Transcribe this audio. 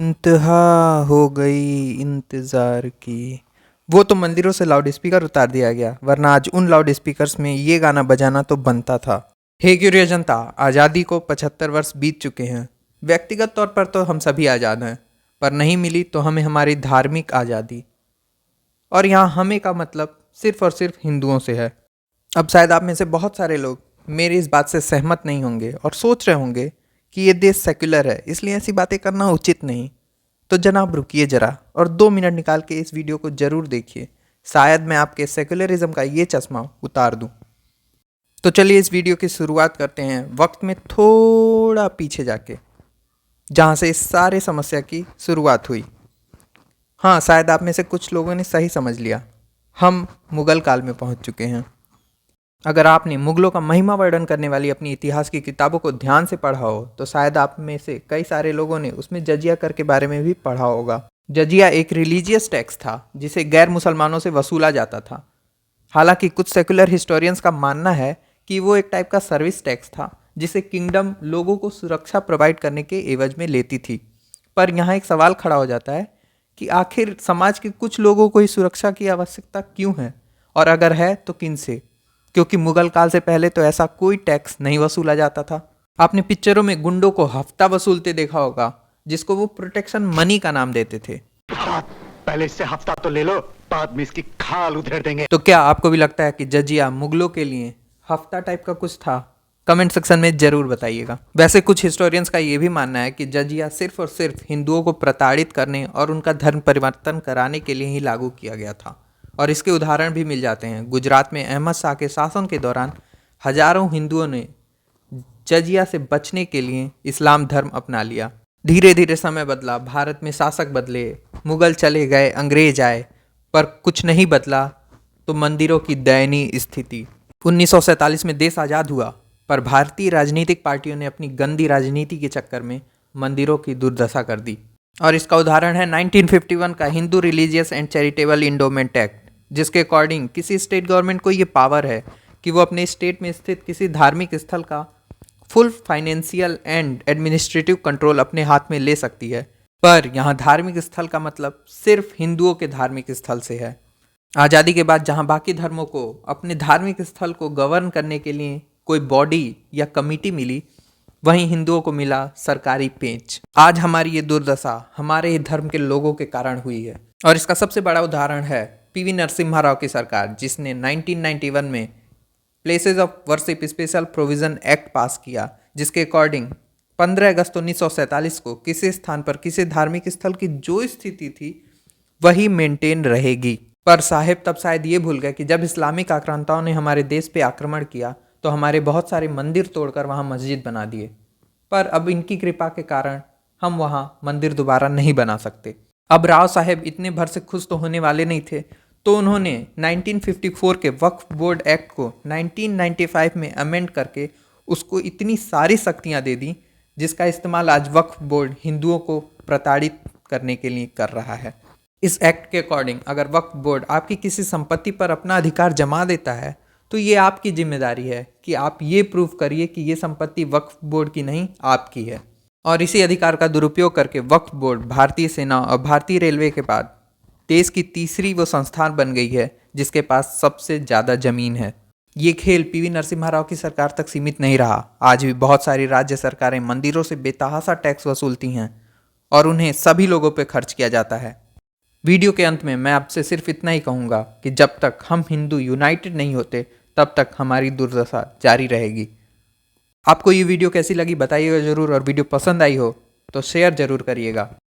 इंतहा हो गई इंतजार की। वो तो मंदिरों से लाउड स्पीकर उतार दिया गया, वरना आज उन लाउड स्पीकर्स में ये गाना बजाना तो बनता था। हे क्यूरियस जनता, आज़ादी को 75 वर्ष बीत चुके हैं। व्यक्तिगत तौर पर तो हम सभी आज़ाद हैं, पर नहीं मिली तो हमें हमारी धार्मिक आज़ादी। और यहाँ हमें का मतलब सिर्फ और सिर्फ हिंदुओं से है। अब शायद आप में से बहुत सारे लोग मेरी इस बात से सहमत नहीं होंगे और सोच रहे होंगे कि ये देश सेक्युलर है, इसलिए ऐसी बातें करना उचित नहीं। तो जनाब रुकिए ज़रा और 2 मिनट निकाल के इस वीडियो को ज़रूर देखिए। शायद मैं आपके सेक्युलरिज्म का ये चश्मा उतार दूं। तो चलिए इस वीडियो की शुरुआत करते हैं वक्त में थोड़ा पीछे जाके, जहाँ से इस सारे समस्या की शुरुआत हुई। हाँ, शायद आप में से कुछ लोगों ने सही समझ लिया, हम मुगल काल में पहुँच चुके हैं। अगर आपने मुगलों का महिमा वर्णन करने वाली अपनी इतिहास की किताबों को ध्यान से पढ़ा हो तो शायद आप में से कई सारे लोगों ने उसमें जजिया कर के बारे में भी पढ़ा होगा। जजिया एक रिलीजियस टैक्स था जिसे गैर मुसलमानों से वसूला जाता था। हालांकि कुछ सेकुलर हिस्टोरियंस का मानना है कि वो एक टाइप का सर्विस टैक्स था जिसे किंगडम लोगों को सुरक्षा प्रोवाइड करने के एवज में लेती थी। पर यहाँ एक सवाल खड़ा हो जाता है कि आखिर समाज के कुछ लोगों को इस सुरक्षा की आवश्यकता क्यों है, और अगर है तो किन से? क्योंकि मुगल काल से पहले तो ऐसा कोई टैक्स नहीं वसूला जाता था। आपने पिक्चरों में गुंडों को हफ्ता वसूलते देखा होगा, जिसको वो प्रोटेक्शन मनी का नाम देते थे। पहले इससे हफ्ता तो ले लो, बाद में इसकी खाल उधेड़ देंगे। तो क्या आपको भी लगता है कि जजिया मुगलों के लिए हफ्ता टाइप का कुछ था? कमेंट सेक्शन में जरूर बताइएगा। वैसे कुछ हिस्टोरियंस का ये भी मानना है कि जजिया सिर्फ और सिर्फ हिंदुओं को प्रताड़ित करने और उनका धर्म परिवर्तन कराने के लिए ही लागू किया गया था, और इसके उदाहरण भी मिल जाते हैं। गुजरात में अहमद शाह के शासन के दौरान हजारों हिंदुओं ने जजिया से बचने के लिए इस्लाम धर्म अपना लिया। धीरे धीरे समय बदला, भारत में शासक बदले, मुगल चले गए, अंग्रेज आए, पर कुछ नहीं बदला तो मंदिरों की दयनीय स्थिति। 1947 में देश आज़ाद हुआ, पर भारतीय राजनीतिक पार्टियों ने अपनी गंदी राजनीति के चक्कर में मंदिरों की दुर्दशा कर दी। और इसका उदाहरण है 1951 का Hindu religious and charitable endowment act, जिसके अकॉर्डिंग किसी स्टेट गवर्नमेंट को ये पावर है कि वो अपने स्टेट में स्थित किसी धार्मिक स्थल का full financial and administrative control अपने हाथ में ले सकती है। पर यहाँ धार्मिक स्थल का मतलब सिर्फ हिंदुओं के धार्मिक स्थल से है। आज़ादी के बाद जहाँ बाकी धर्मों को अपने धार्मिक स्थल को गवर्न करने के लिए कोई बॉडी या कमिटी मिली, वहीं हिंदुओं को मिला सरकारी पेंच। आज हमारी ये दुर्दशा हमारे ही धर्म के लोगों के कारण हुई है, और इसका सबसे बड़ा उदाहरण है पीवी नरसिम्हा राव की सरकार, जिसने 1991 में places of worship special provision act पास किया, जिसके अकॉर्डिंग 15 अगस्त 1947 को किसी स्थान पर किसी धार्मिक स्थल की जो स्थिति थी वही मेंटेन रहेगी। पर साहेब तब शायद ये भूल गए कि जब इस्लामिक आक्रांताओं ने हमारे देश पे आक्रमण किया तो हमारे बहुत सारे मंदिर तोड़कर वहाँ मस्जिद बना दिए। पर अब इनकी कृपा के कारण हम वहाँ मंदिर दोबारा नहीं बना सकते। अब राव साहेब इतने भर से खुश तो होने वाले नहीं थे, तो उन्होंने 1954 के वक्फ बोर्ड एक्ट को 1995 में अमेंड करके उसको इतनी सारी शक्तियाँ दे दी, जिसका इस्तेमाल आज वक्फ बोर्ड हिंदुओं को प्रताड़ित करने के लिए कर रहा है। इस एक्ट के अकॉर्डिंग अगर वक्फ बोर्ड आपकी किसी संपत्ति पर अपना अधिकार जमा देता है तो ये आपकी जिम्मेदारी है कि आप ये प्रूव करिए कि ये संपत्ति वक्फ बोर्ड की नहीं, आपकी है। और इसी अधिकार का दुरुपयोग करके वक्फ बोर्ड भारतीय सेना और भारतीय रेलवे के बाद देश की तीसरी वो संस्थान बन गई है जिसके पास सबसे ज़्यादा जमीन है। ये खेल पीवी नरसिम्हा राव की सरकार तक सीमित नहीं रहा। आज भी बहुत सारी राज्य सरकारें मंदिरों से बेतहाशा टैक्स वसूलती हैं और उन्हें सभी लोगों पर खर्च किया जाता है। वीडियो के अंत में मैं आपसे सिर्फ इतना ही कहूँगा कि जब तक हम हिंदू यूनाइटेड नहीं होते तब तक हमारी दुर्दशा जारी रहेगी। आपको ये वीडियो कैसी लगी बताइएगा ज़रूर, और वीडियो पसंद आई हो तो शेयर ज़रूर करिएगा।